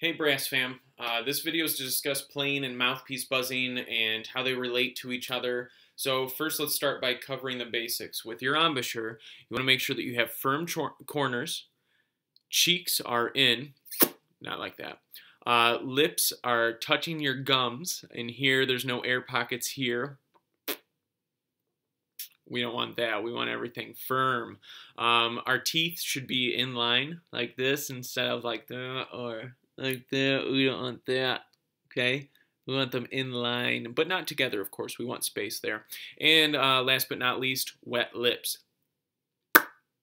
Hey Brass fam, this video is to discuss playing and mouthpiece buzzing and how they relate to each other. So first let's start by covering the basics. With your embouchure, you want to make sure that you have firm corners, cheeks are in, not like that. Lips are touching your gums, and here there's no air pockets here. We don't want that. We want everything firm. Our teeth should be in line like this instead of like that or like that. We don't want that. Okay? We want them in line, but not together, of course. We want space there. And last but not least, wet lips.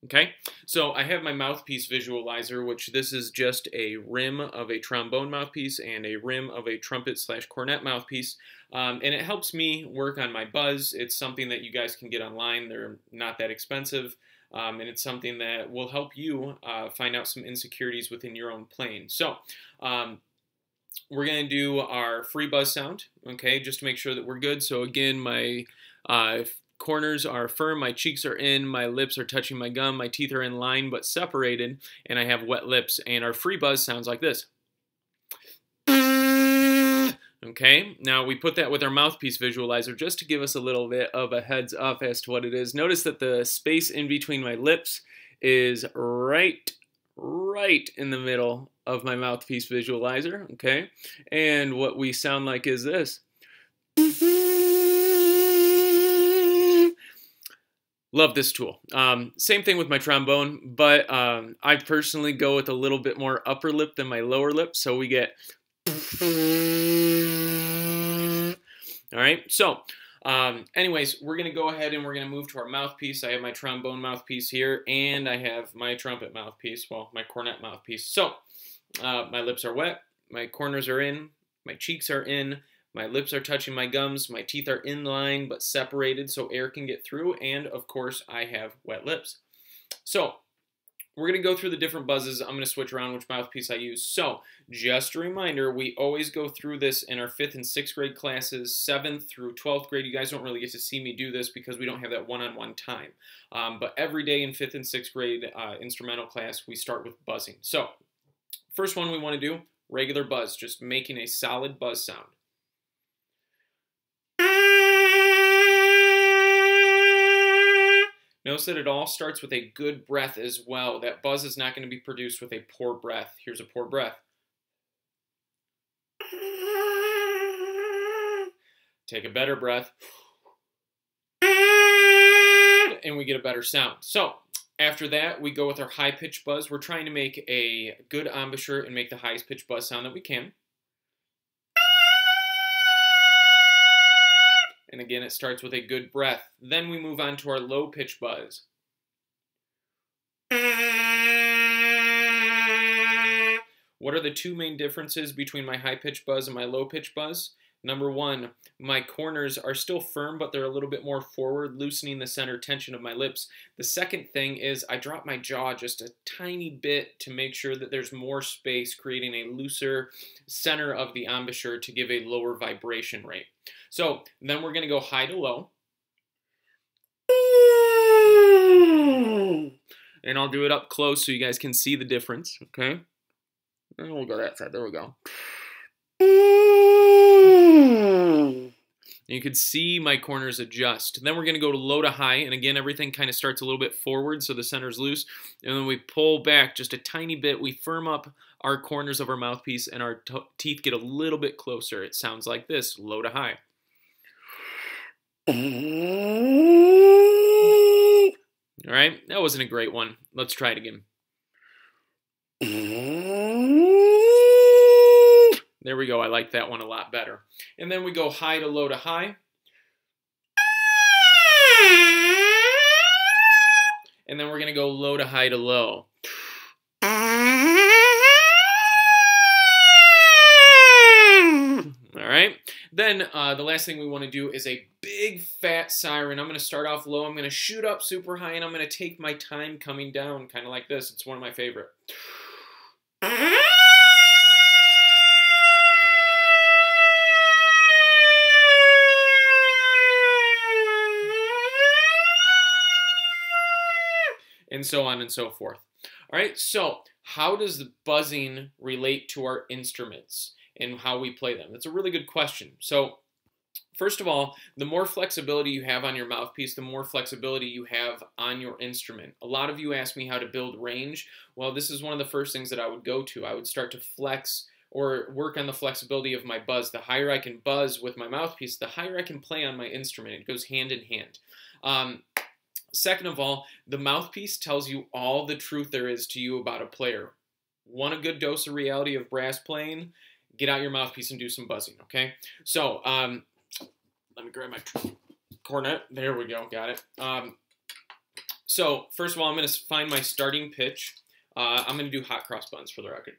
Okay, so I have my mouthpiece visualizer, which this is just a rim of a trombone mouthpiece and a rim of a trumpet/cornet mouthpiece, and it helps me work on my buzz. It's something that you guys can get online. They're not that expensive, and it's something that will help you find out some insecurities within your own playing. So we're going to do our free buzz sound, okay, just to make sure that we're good. So again, my corners are firm, my cheeks are in, my lips are touching my gum, my teeth are in line but separated, and I have wet lips. And our free buzz sounds like this. Okay, now we put that with our mouthpiece visualizer just to give us a little bit of a heads up as to what it is. Notice that the space in between my lips is right in the middle of my mouthpiece visualizer, okay? And what we sound like is this. Love this tool. Same thing with my trombone, but I personally go with a little bit more upper lip than my lower lip, so we get. All right, so anyways, we're going to go ahead and we're going to move to our mouthpiece. I have my trombone mouthpiece here, and I have my trumpet mouthpiece, well, my cornet mouthpiece. So my lips are wet, my corners are in, my cheeks are in, my lips are touching my gums, my teeth are in line but separated so air can get through, and of course I have wet lips. So we're going to go through the different buzzes. I'm going to switch around which mouthpiece I use. So just a reminder, we always go through this in our 5th and 6th grade classes, 7th through 12th grade. You guys don't really get to see me do this because we don't have that one-on-one time. But every day in 5th and 6th grade instrumental class, we start with buzzing. So first one we want to do, regular buzz, just making a solid buzz sound. Notice that it all starts with a good breath as well. That buzz is not going to be produced with a poor breath. Here's a poor breath. Take a better breath. And we get a better sound. So after that, we go with our high-pitched buzz. We're trying to make a good embouchure and make the highest pitched buzz sound that we can. And again, it starts with a good breath. Then we move on to our low-pitch buzz. What are the two main differences between my high-pitch buzz and my low-pitch buzz? Number one, my corners are still firm, but they're a little bit more forward, loosening the center tension of my lips. The second thing is I drop my jaw just a tiny bit to make sure that there's more space, creating a looser center of the embouchure to give a lower vibration rate. So then we're going to go high to low. And I'll do it up close so you guys can see the difference, okay? And we'll go that side. There we go. You can see my corners adjust. Then we're going to go to low to high, and again, everything kind of starts a little bit forward so the center's loose, and then we pull back just a tiny bit. We firm up our corners of our mouthpiece, and our teeth get a little bit closer. It sounds like this, low to high. All right, that wasn't a great one. Let's try it again. There we go. I like that one a lot better. And then we go high to low to high. And then we're going to go low to high to low. All right. Then the last thing we want to do is a big fat siren. I'm going to start off low. I'm going to shoot up super high, and I'm going to take my time coming down, kind of like this. It's one of my favorite. And so on and so forth. All right, so how does the buzzing relate to our instruments and how we play them? That's a really good question. So first of all, the more flexibility you have on your mouthpiece, the more flexibility you have on your instrument. A lot of you ask me how to build range. Well, this is one of the first things that I would go to. I would start to flex or work on the flexibility of my buzz. The higher I can buzz with my mouthpiece, the higher I can play on my instrument. It goes hand in hand. Second of all, the mouthpiece tells you all the truth there is to you about a player. Want a good dose of reality of brass playing? Get out your mouthpiece and do some buzzing, okay? So, let me grab my cornet. There we go, got it. So, first of all, I'm going to find my starting pitch. I'm going to do hot cross buns for the record.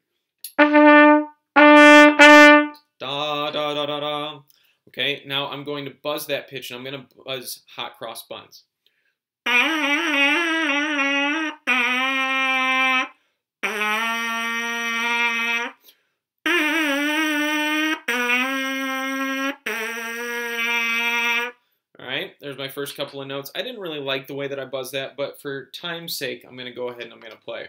Da, da, da, da, da. Okay, now I'm going to buzz that pitch, and I'm going to buzz hot cross buns. There's my first couple of notes. I didn't really like the way that I buzzed that, but for time's sake, I'm going to go ahead and I'm going to play.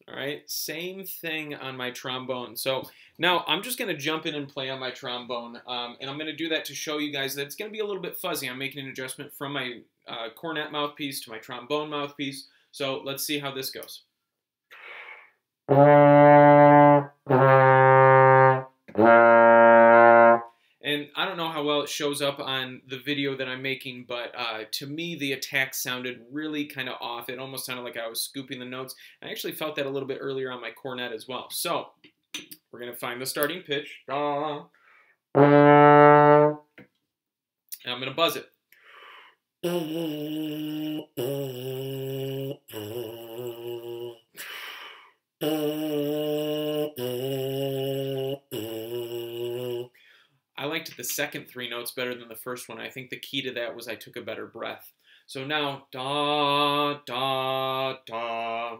All right, same thing on my trombone. So now I'm just going to jump in and play on my trombone, and I'm going to do that to show you guys that it's going to be a little bit fuzzy. I'm making an adjustment from my cornet mouthpiece to my trombone mouthpiece. So let's see how this goes. And I don't know how well it shows up on the video that I'm making, but to me the attack sounded really kind of off. It almost sounded like I was scooping the notes. I actually felt that a little bit earlier on my cornet as well. So we're going to find the starting pitch. And I'm going to buzz it. I liked the second three notes better than the first one. I think the key to that was I took a better breath. So now, da, da, da.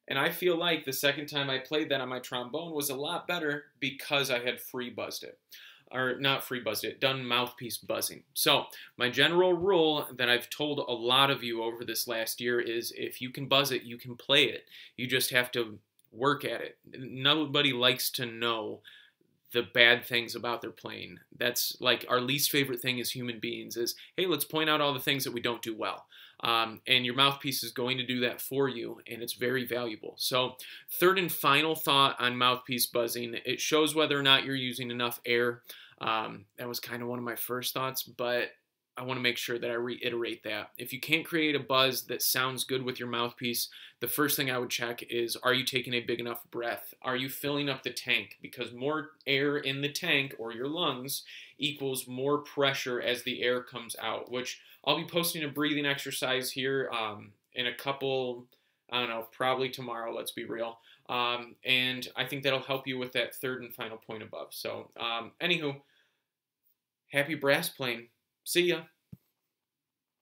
And I feel like the second time I played that on my trombone was a lot better because I had free buzzed it. Or not free buzzed it, done mouthpiece buzzing. So my general rule that I've told a lot of you over this last year is if you can buzz it, you can play it. You just have to work at it. Nobody likes to know the bad things about their playing. That's like our least favorite thing as human beings is, hey, let's point out all the things that we don't do well. And your mouthpiece is going to do that for you, and it's very valuable. So third and final thought on mouthpiece buzzing, it shows whether or not you're using enough air. That was kind of one of my first thoughts, but I want to make sure that I reiterate that. If you can't create a buzz that sounds good with your mouthpiece, the first thing I would check is, are you taking a big enough breath? Are you filling up the tank? Because more air in the tank or your lungs equals more pressure as the air comes out, which I'll be posting a breathing exercise here in a couple, I don't know, probably tomorrow, let's be real. And I think that'll help you with that third and final point above. So, anywho, happy brass playing. See ya.